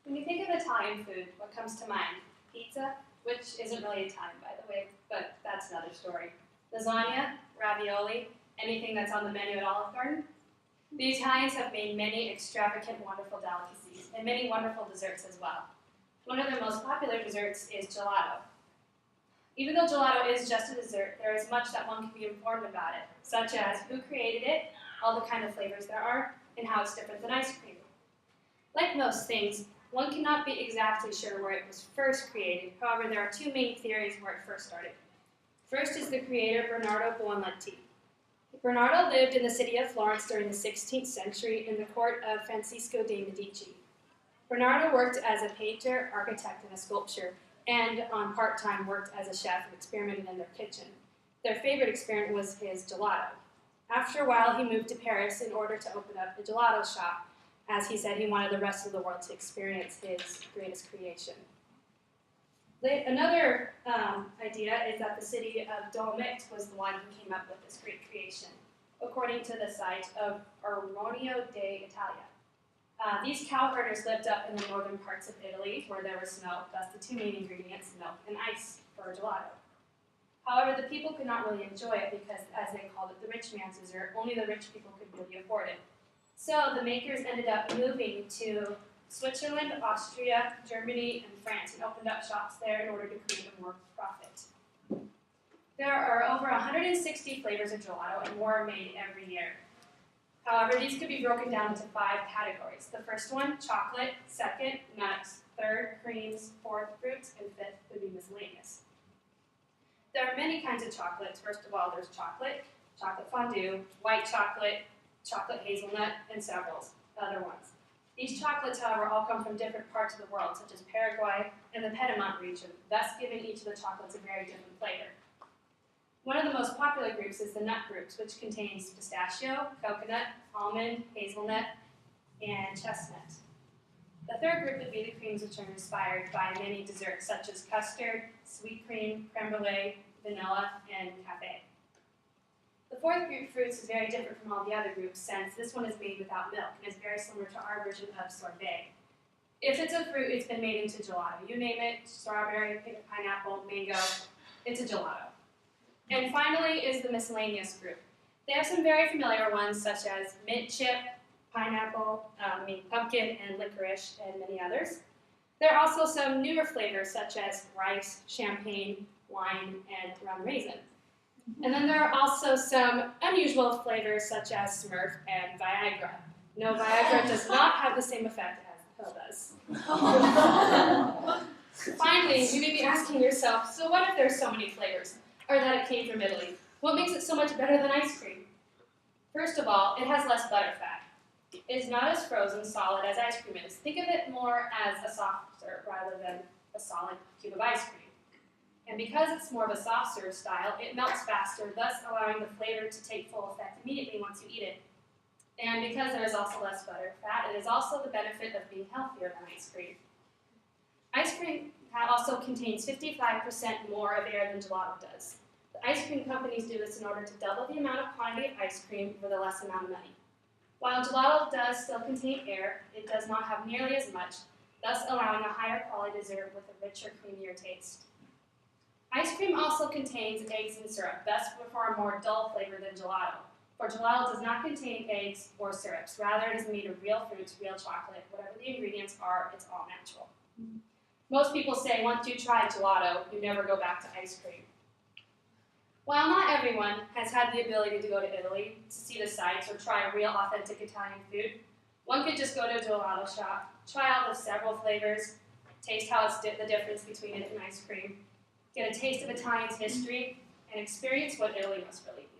When you think of Italian food, what comes to mind? Pizza, which isn't really Italian, by the way, but that's another story. Lasagna, ravioli, anything that's on the menu at Olive Garden. The Italians have made many extravagant, wonderful delicacies, and many wonderful desserts as well. One of their most popular desserts is gelato. Even though gelato is just a dessert, there is much that one can be informed about it, such as who created it, all the kind of flavors there are, and how it's different than ice cream. Like most things, one cannot be exactly sure where it was first created. However, there are two main theories where it first started. First is the creator Bernardo Buonleti. Bernardo lived in the city of Florence during the 16th century in the court of Francisco de' Medici. Bernardo worked as a painter, architect, and a sculptor, and on part-time worked as a chef and experimented in their kitchen. Their favorite experiment was his gelato. After a while, he moved to Paris in order to open up a gelato shop, as he said he wanted the rest of the world to experience his greatest creation. Another idea is that the city of Dolomite was the one who came up with this great creation, according to the site of Armonio d'Italia. These cow herders lived up in the northern parts of Italy, where there was snow, thus the two main ingredients, milk and ice, for gelato. However, the people could not really enjoy it because, as they called it, the rich man's dessert, only the rich people could really afford it. So the makers ended up moving to Switzerland, Austria, Germany, and France, and opened up shops there in order to create more profit. There are over 160 flavors of gelato, and more are made every year. However, these could be broken down into 5 categories. The first one, chocolate. Second, nuts. Third, creams. Fourth, fruits. And fifth would be miscellaneous. There are many kinds of chocolates. First of all, there's chocolate, chocolate fondue, white chocolate, chocolate hazelnut, and several other ones. These chocolates, however, all come from different parts of the world, such as Paraguay and the Piedmont region, thus giving each of the chocolates a very different flavor. One of the most popular groups is the nut groups, which contains pistachio, coconut, almond, hazelnut, and chestnut. The third group would be the creams, which are inspired by many desserts, such as custard, sweet cream, creme brulee, vanilla, and cafe. The fourth group, fruits, is very different from all the other groups, since this one is made without milk and is very similar to our version of sorbet. If it's a fruit, it's been made into gelato. You name it, strawberry, pineapple, mango, it's a gelato. And finally is the miscellaneous group. They have some very familiar ones, such as mint chip, pineapple, pumpkin, and licorice, and many others. There are also some newer flavors, such as rice, champagne, wine, and rum raisin. And then there are also some unusual flavors, such as Smurf and Viagra. No, Viagra does not have the same effect as the pill does. Finally, you may be asking yourself, so what if there's so many flavors? Or that it came from Italy? What makes it so much better than ice cream? First of all, it has less butterfat. It is not as frozen solid as ice cream is. Think of it more as a soft serve rather than a solid cube of ice cream. And because it's more of a soft serve style, it melts faster, thus allowing the flavor to take full effect immediately once you eat it. And because there is also less butterfat, it is also the benefit of being healthier than ice cream. Ice cream also contains 55% more of air than gelato does. The ice cream companies do this in order to double the amount of quantity of ice cream for the less amount of money. While gelato does still contain air, it does not have nearly as much, thus allowing a higher quality dessert with a richer, creamier taste. Ice cream also contains eggs and syrup, thus for a more dull flavor than gelato. For gelato does not contain eggs or syrups. Rather, it is made of real fruits, real chocolate. Whatever the ingredients are, it's all natural. Most people say once you try gelato, you never go back to ice cream. While not everyone has had the ability to go to Italy to see the sights or try real authentic Italian food, one could just go to a gelato shop, try out the several flavors, taste how it's the difference between it and ice cream, get a taste of Italian's history, and experience what Italy must really be.